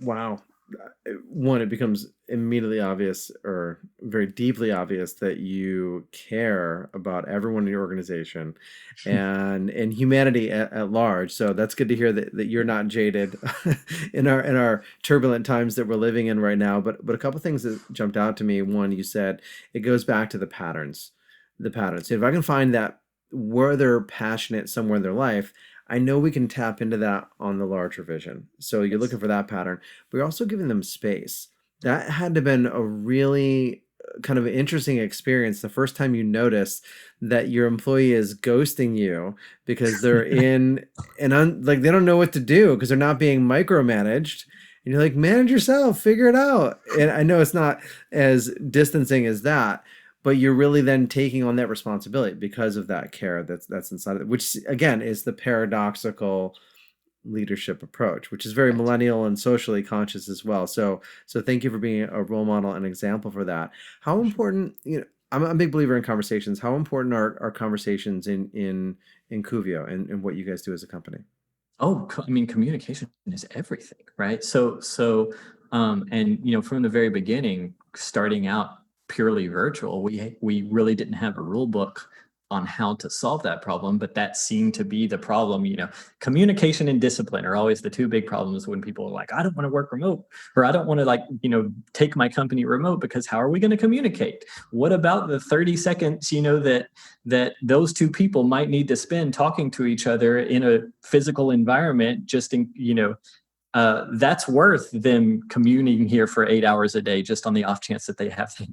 Wow. One, it becomes immediately obvious or very deeply obvious that you care about everyone in your organization and humanity at large. So that's good to hear that you're not jaded in our turbulent times that we're living in right now. But a couple things that jumped out to me. One, you said it goes back to the patterns. The patterns. If I can find that where they're passionate somewhere in their life, I know we can tap into that on the larger vision. So you're Yes. looking for that pattern. We're also giving them space. That had to have been a really kind of interesting experience the first time you notice that your employee is ghosting you because they're in like they don't know what to do because they're not being micromanaged. And you're like, manage yourself, figure it out. And I know it's not as distancing as that, but you're really then taking on that responsibility because of that care that's inside of it, which again is the paradoxical leadership approach, which is very Right. millennial and socially conscious as well. So thank you for being a role model and example for that. How For sure. important, I'm a big believer in conversations. How important are conversations in Kuvio and what you guys do as a company? Oh, I mean, communication is everything, right? And from the very beginning, starting out purely virtual, we really didn't have a rule book on how to solve that problem, but that seemed to be the problem. Communication and discipline are always the two big problems when people are like, I don't want to work remote, or I don't want to take my company remote because how are we going to communicate? What about the 30 seconds, that those two people might need to spend talking to each other in a physical environment, that's worth them communing here for 8 hours a day just on the off chance that they have to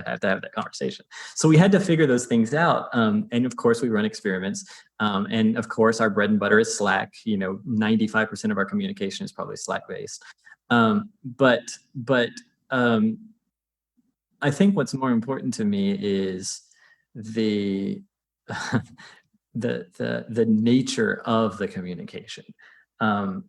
have that conversation. So we had to figure those things out, and of course we run experiments, and of course our bread and butter is Slack. 95% of our communication is probably Slack based, but um, I think what's more important to me is the the nature of the communication. Um,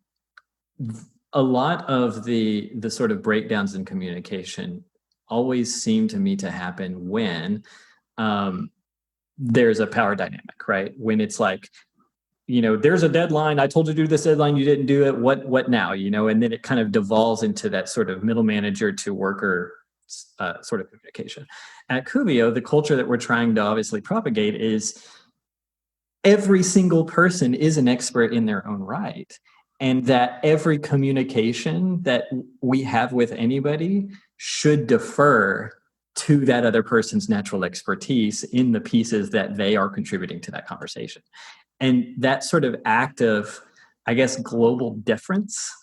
a lot of the sort of breakdowns in communication always seem to me to happen when um, there's a power dynamic, right? When it's like, there's a deadline. I told you to do this deadline. You didn't do it. What now? And then it kind of devolves into that sort of middle manager to worker sort of communication. At Kuvio, the culture that we're trying to obviously propagate is every single person is an expert in their own right. And that every communication that we have with anybody should defer to that other person's natural expertise in the pieces that they are contributing to that conversation. And that sort of act of, I guess, global deference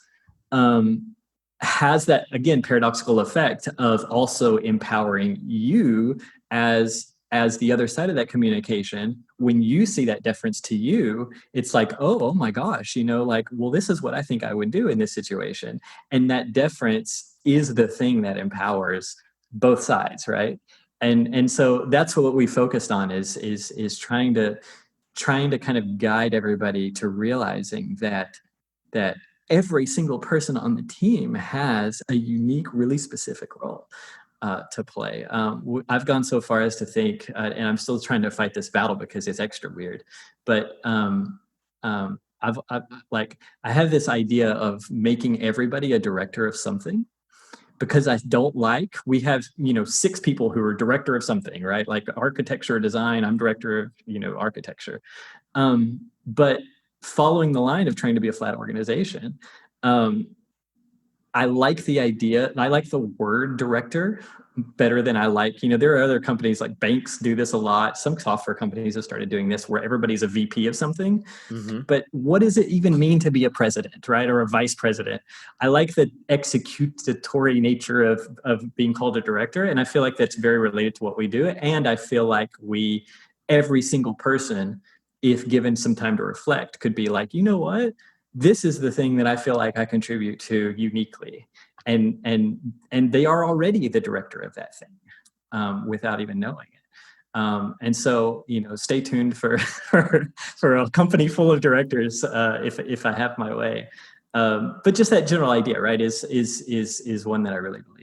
has that, again, paradoxical effect of also empowering you as the other side of that communication. When you see that deference to you, it's like, oh my gosh, like, well, this is what I think I would do in this situation. And that deference is the thing that empowers both sides, right? And so that's what we focused on is trying to kind of guide everybody to realizing that every single person on the team has a unique, really specific role to play. I've gone so far as to think, and I'm still trying to fight this battle because it's extra weird, but I have this idea of making everybody a director of something, because I don't like, we have, six people who are director of something, right? Like architecture, design, I'm director of, architecture. But following the line of trying to be a flat organization, um, I like the idea, I like the word director better than I like, there are other companies like banks do this a lot. Some software companies have started doing this where everybody's a VP of something. Mm-hmm. But what does it even mean to be a president, right? Or a vice president? I like the executory nature of being called a director. And I feel like that's very related to what we do. And I feel like every single person, if given some time to reflect, could be like, you know what? This is the thing that I feel like I contribute to uniquely. And they are already the director of that thing, without even knowing it. And so, stay tuned for a company full of directors, if I have my way. But just that general idea, right, is one that I really believe.